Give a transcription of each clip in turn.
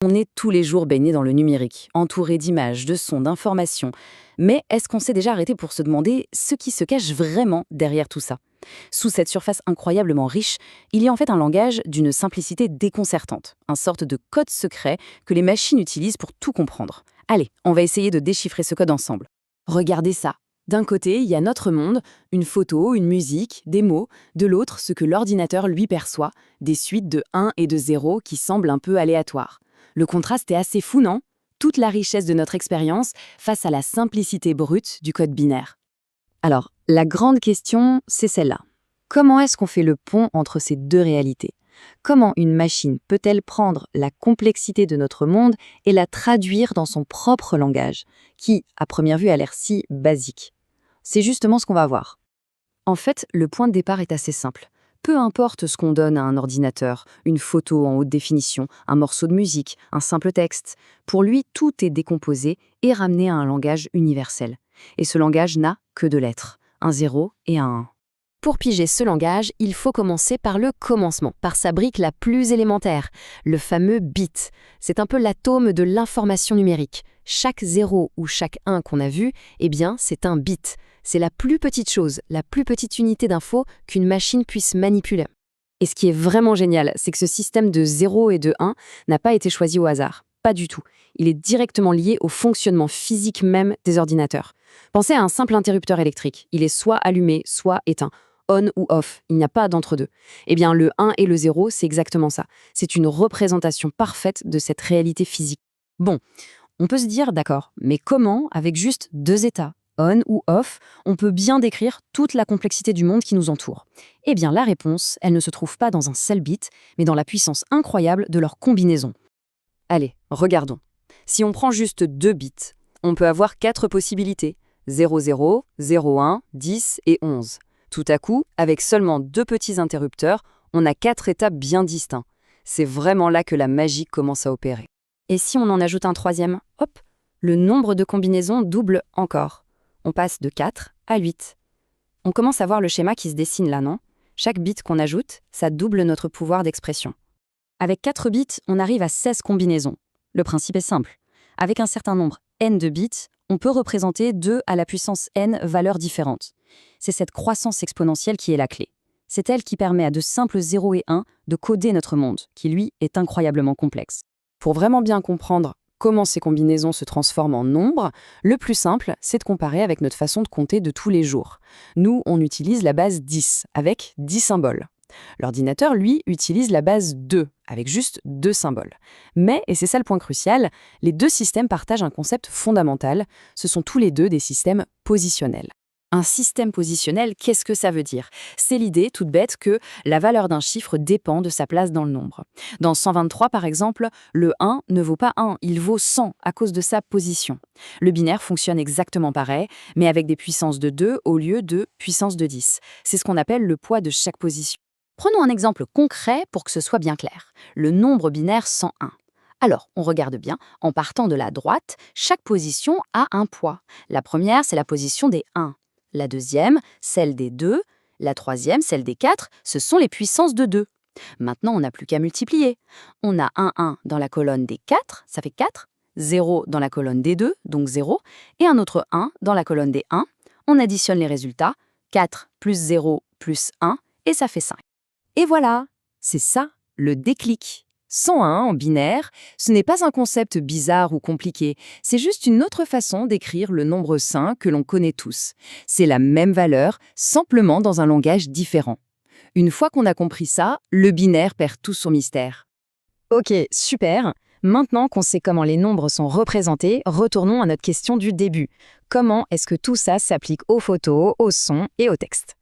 On est tous les jours baigné dans le numérique, entouré d'images, de sons, d'informations. Mais est-ce qu'on s'est déjà arrêté pour se demander ce qui se cache vraiment derrière tout ça? Sous cette surface incroyablement riche, il y a en fait un langage d'une simplicité déconcertante, une sorte de code secret que les machines utilisent pour tout comprendre. Allez, on va essayer de déchiffrer ce code ensemble. Regardez ça. D'un côté, il y a notre monde, une photo, une musique, des mots. De l'autre, ce que l'ordinateur lui perçoit, des suites de 1 et de 0 qui semblent un peu aléatoires. Le contraste est assez fou, non? Toute la richesse de notre expérience face à la simplicité brute du code binaire. Alors, la grande question, c'est celle-là. Comment est-ce qu'on fait le pont entre ces deux réalités? Comment une machine peut-elle prendre la complexité de notre monde et la traduire dans son propre langage, qui, à première vue, a l'air si basique? C'est justement ce qu'on va voir. En fait, le point de départ est assez simple. Peu importe ce qu'on donne à un ordinateur, une photo en haute définition, un morceau de musique, un simple texte, pour lui, tout est décomposé et ramené à un langage universel. Et ce langage n'a que deux lettres, un 0 et un 1. Pour piger ce langage, il faut commencer par le commencement, par sa brique la plus élémentaire, le fameux bit. C'est un peu l'atome de l'information numérique. Chaque 0 ou chaque 1 qu'on a vu, eh bien, c'est un bit. C'est la plus petite chose, la plus petite unité d'info qu'une machine puisse manipuler. Et ce qui est vraiment génial, c'est que ce système de 0 et de 1 n'a pas été choisi au hasard. Pas du tout. Il est directement lié au fonctionnement physique même des ordinateurs. Pensez à un simple interrupteur électrique. Il est soit allumé, soit éteint. On ou off, il n'y a pas d'entre-deux. Eh bien, le 1 et le 0, c'est exactement ça. C'est une représentation parfaite de cette réalité physique. Bon, on peut se dire, d'accord, mais comment, avec juste deux états, on ou off, on peut bien décrire toute la complexité du monde qui nous entoure? Eh bien, la réponse, elle ne se trouve pas dans un seul bit, mais dans la puissance incroyable de leur combinaison. Allez, regardons. Si on prend juste deux bits, on peut avoir quatre possibilités, 00, 01, 10 et 11. Tout à coup, avec seulement deux petits interrupteurs, on a quatre états bien distincts. C'est vraiment là que la magie commence à opérer. Et si on en ajoute un troisième, hop, le nombre de combinaisons double encore. On passe de 4 à 8. On commence à voir le schéma qui se dessine là, non? Chaque bit qu'on ajoute, ça double notre pouvoir d'expression. Avec 4 bits, on arrive à 16 combinaisons. Le principe est simple. Avec un certain nombre n de bits, on peut représenter 2 à la puissance n valeurs différentes. C'est cette croissance exponentielle qui est la clé. C'est elle qui permet à de simples 0 et 1 de coder notre monde, qui lui est incroyablement complexe. Pour vraiment bien comprendre comment ces combinaisons se transforment en nombres, le plus simple, c'est de comparer avec notre façon de compter de tous les jours. Nous, on utilise la base 10, avec 10 symboles. L'ordinateur, lui, utilise la base 2, avec juste 2 symboles. Mais, et c'est ça le point crucial, les deux systèmes partagent un concept fondamental, ce sont tous les deux des systèmes positionnels. Un système positionnel, qu'est-ce que ça veut dire? C'est l'idée, toute bête, que la valeur d'un chiffre dépend de sa place dans le nombre. Dans 123, par exemple, le 1 ne vaut pas 1, il vaut 100 à cause de sa position. Le binaire fonctionne exactement pareil, mais avec des puissances de 2 au lieu de puissance de 10. C'est ce qu'on appelle le poids de chaque position. Prenons un exemple concret pour que ce soit bien clair. Le nombre binaire 101. Alors, on regarde bien, en partant de la droite, chaque position a un poids. La première, c'est la position des 1. La deuxième, celle des 2. La troisième, celle des 4. Ce sont les puissances de 2. Maintenant, on n'a plus qu'à multiplier. On a un 1 dans la colonne des 4, ça fait 4. 0 dans la colonne des 2, donc 0. Et un autre 1 dans la colonne des 1. On additionne les résultats. 4 plus 0 plus 1, et ça fait 5. Et voilà, c'est ça, le déclic. 101 en binaire, ce n'est pas un concept bizarre ou compliqué, c'est juste une autre façon d'écrire le nombre 5 que l'on connaît tous. C'est la même valeur, simplement dans un langage différent. Une fois qu'on a compris ça, le binaire perd tout son mystère. Ok, super. Maintenant qu'on sait comment les nombres sont représentés, retournons à notre question du début. Comment est-ce que tout ça s'applique aux photos, aux sons et au texte?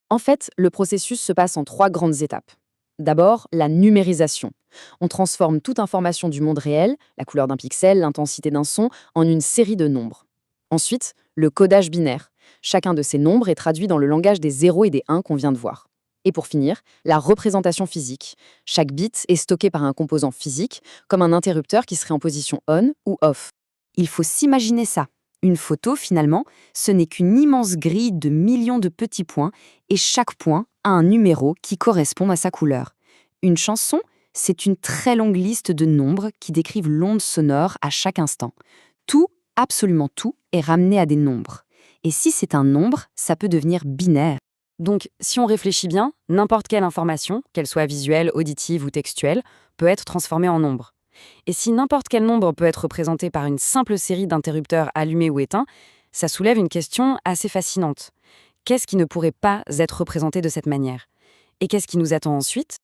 En fait, le processus se passe en 3 grandes étapes. D'abord, la numérisation. On transforme toute information du monde réel, la couleur d'un pixel, l'intensité d'un son, en une série de nombres. Ensuite, le codage binaire. Chacun de ces nombres est traduit dans le langage des 0 et des 1 qu'on vient de voir. Et pour finir, la représentation physique. Chaque bit est stocké par un composant physique, comme un interrupteur qui serait en position on ou off. Il faut s'imaginer ça. Une photo, finalement, ce n'est qu'une immense grille de millions de petits points, et chaque point a un numéro qui correspond à sa couleur. Une chanson, C'est une très longue liste de nombres qui décrivent l'onde sonore à chaque instant. Tout, absolument tout, est ramené à des nombres. Et si c'est un nombre, ça peut devenir binaire. Donc, si on réfléchit bien, n'importe quelle information, qu'elle soit visuelle, auditive ou textuelle, peut être transformée en nombre. Et si n'importe quel nombre peut être représenté par une simple série d'interrupteurs allumés ou éteints, ça soulève une question assez fascinante. Qu'est-ce qui ne pourrait pas être représenté de cette manière? Et qu'est-ce qui nous attend ensuite?